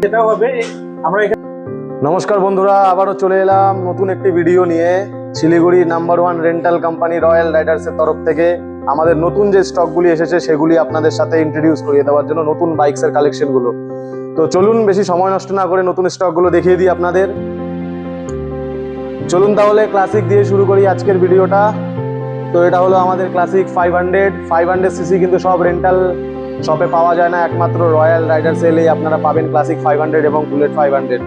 সেটাও হবে। আমরা নমস্কার বন্ধুরা, আবারও চলে এলাম নতুন একটি ভিডিও নিয়ে। Siliguri number 1 rental company Royal রাইডার্সের তরফ থেকে আমাদের নতুন যে স্টকগুলি এসেছে সেগুলি আপনাদের সাথে ইন্ট্রোডিউস করিয়ে দেওয়ার জন্য, নতুন বাইকসের কালেকশনগুলো। তো চলুন বেশি সময় নষ্ট না করে নতুন স্টকগুলো দেখিয়ে দিই আপনাদের। চলুন তাহলে ক্লাসিক দিয়ে শুরু করি আজকের ভিডিওটা। তো এটা হলো আমাদের ক্লাসিক 500 সিসি, কিন্তু সব রেন্টাল শপে পাওয়া যায় না, একমাত্র রয়্যাল রাইডার্স এলেই আপনারা পাবেন ক্লাসিক 500 এবং বুলেট 500।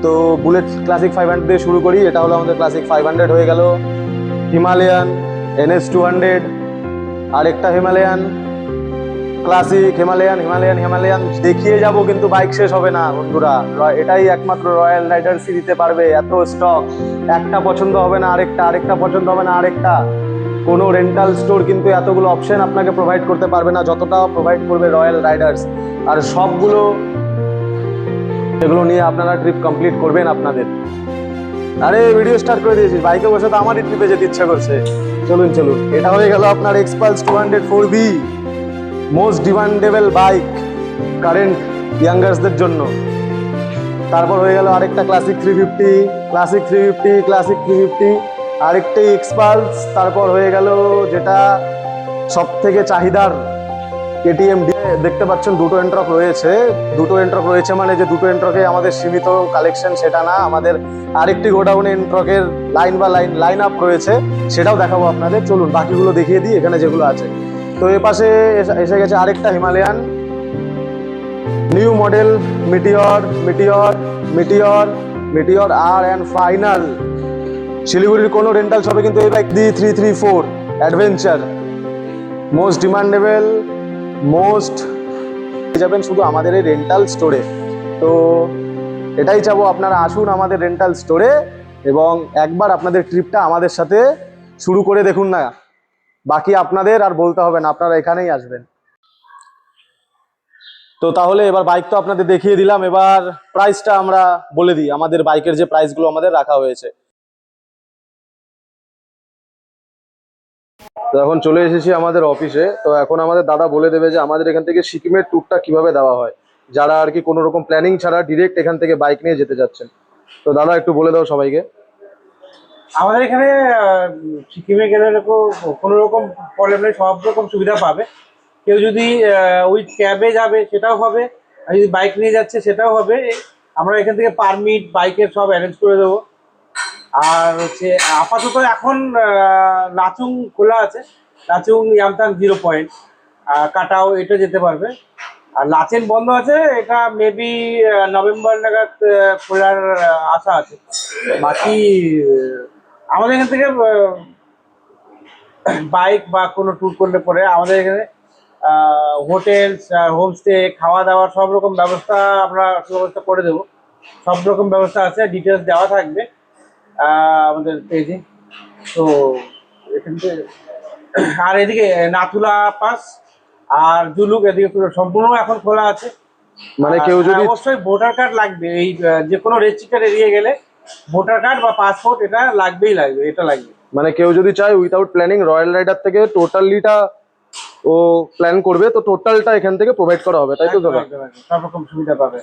তো বুলেট ক্লাসিক 500 দিয়ে শুরু করি। এটা হলো আমাদের ক্লাসিক 500 হয়ে গেল। হিমালয়ান NS 200, আরেকটা হিমালয়ান ক্লাসিক, হিমালয়ান দেখিয়ে যাব, কিন্তু বাইক শেষ হবে না বন্ধুরা। এটাই একমাত্র রয়্যাল রাইডার্সই দিতে পারবে এত স্টক। একটা পছন্দ হবে না আরেকটা পছন্দ হবে না আরেকটা। কোনো রেন্টাল স্টোর কিন্তু এতগুলো অপশন আপনাকে প্রোভাইড করতে পারবে না যতটা প্রোভাইড করবে রয়্যাল রাইডার্স। আর সবগুলো এগুলো নিয়ে আপনারা ট্রিপ কমপ্লিট করবেন আপনাদের। আরে ভিডিও স্টার্ট করে দিয়েছি, বাইকে বসে তো আমারই ট্রিপে যেতে ইচ্ছে করছে। চলুন। এটা হয়ে গেল আপনার Xpulse 200 4B, most demandable bike current ইয়াঙ্গার্সদের জন্য। তারপর হয়ে গেল আরেকটা ক্লাসিক 350, আরেকটা এক্সপালস। তারপর হয়ে গেল যেটা সব থেকে চাহিদার KTM। দেখতে পাচ্ছেন দুটো এন্ট্রক রয়েছে, মানে যে দুটো এন্ট্রকে আমাদের সীমিত কালেকশন সেটা না, আমাদের আরেকটি গোডাউনে এন্ট্রকের লাইন আপ রয়েছে, সেটাও দেখাবো আপনাদের। চলুন বাকিগুলো দেখিয়ে দিই এখানে যেগুলো আছে। তো এ পাশে এসে গেছে আরেকটা হিমালয়ান নিউ মডেল মিটিওর আর অ্যান্ড ফাইনাল। শিলিগুড়ির কোনো রেন্টাল শপে কিন্তু এই bike D334 adventure most demandable যাবেন শুধু আমাদের এই রেন্টাল স্টোরে। তো এটাই চাবো আপনারা আসুন আমাদের রেন্টাল স্টোরে এবং একবার আপনাদের ট্রিপটা আমাদের সাথে শুরু করে দেখুন না। বাকি আপনাদের আর বলতে হবে না, আপনারা এখানেই আসবেন। তো তাহলে এবার বাইক তো আপনাদের দেখিয়ে দিলাম, এবার প্রাইসটা আমরা বলে দিই, আমাদের বাইকের যে প্রাইসগুলো আমাদের রাখা হয়েছে। তো এখন চলে এসেছি আমাদের অফিসে। তো এখন আমাদের দাদা বলে দেবে যে আমাদের এখান থেকে সিকিমের ট্যুরটা কিভাবে দেওয়া হয়, যারা আর কি কোনো রকম প্ল্যানিং ছাড়া ডিরেক্ট এখান থেকে বাইক নিয়ে যেতে যাচ্ছেন। তো দাদা একটু বলে দাও সবাইকে। আমাদের এখানে সিকিমে গেলে কোনো রকম প্রবলেম নেই, সব রকম সুবিধা পাবে। কেউ যদি উইথ ক্যাবে যাবে সেটাও হবে, আর যদি বাইক নিয়ে যাচ্ছে সেটাও হবে। আমরা এখান থেকে পারমিট বাইকের সব অ্যারেঞ্জ করে দেবো। আর হচ্ছে আপাতত এখন লাচুং খোলা আছে, লাচুং ইয়ামথাং 0 পয়েন্ট, কাটাও এটা যেতে পারবে। আর লাচেন বন্ধ আছে, এটা মেবি নভেম্বর নাগাদ খোলার আশা আছে। বাকি আমাদের এখান থেকে বাইক বা কোনো ট্যুর করলে পরে আমাদের এখানে হোটেল, হোমস্টে, খাওয়া দাওয়ার সব রকম ব্যবস্থা আমরা সুব্যবস্থা করে দেবো। সব রকম ব্যবস্থা আছে, ডিটেলস দেওয়া থাকবে আমাদের পেজে। তো এখান থেকে আর এদিকে নাথুলা পাস আর জুলুক এদিকে সম্পূর্ণ এখন খোলা আছে। মানে কেউ যদি অবশ্যই ভোটার কার্ড লাগবে, এই যে কোনো রেস্ট্রিক্টেড এরিয়া গেলে ভোটার কার্ড বা পাসপোর্ট এটা লাগবে। মানে কেউ যদি চায় উইথাউট প্ল্যানিং রয়্যাল রাইডার থেকে টোটালিটা ও প্ল্যান করবে, তো টোটালটা এখান থেকে প্রোভাইড করা হবে, তাই তো দাদা? সব রকম সুবিধা পাবে।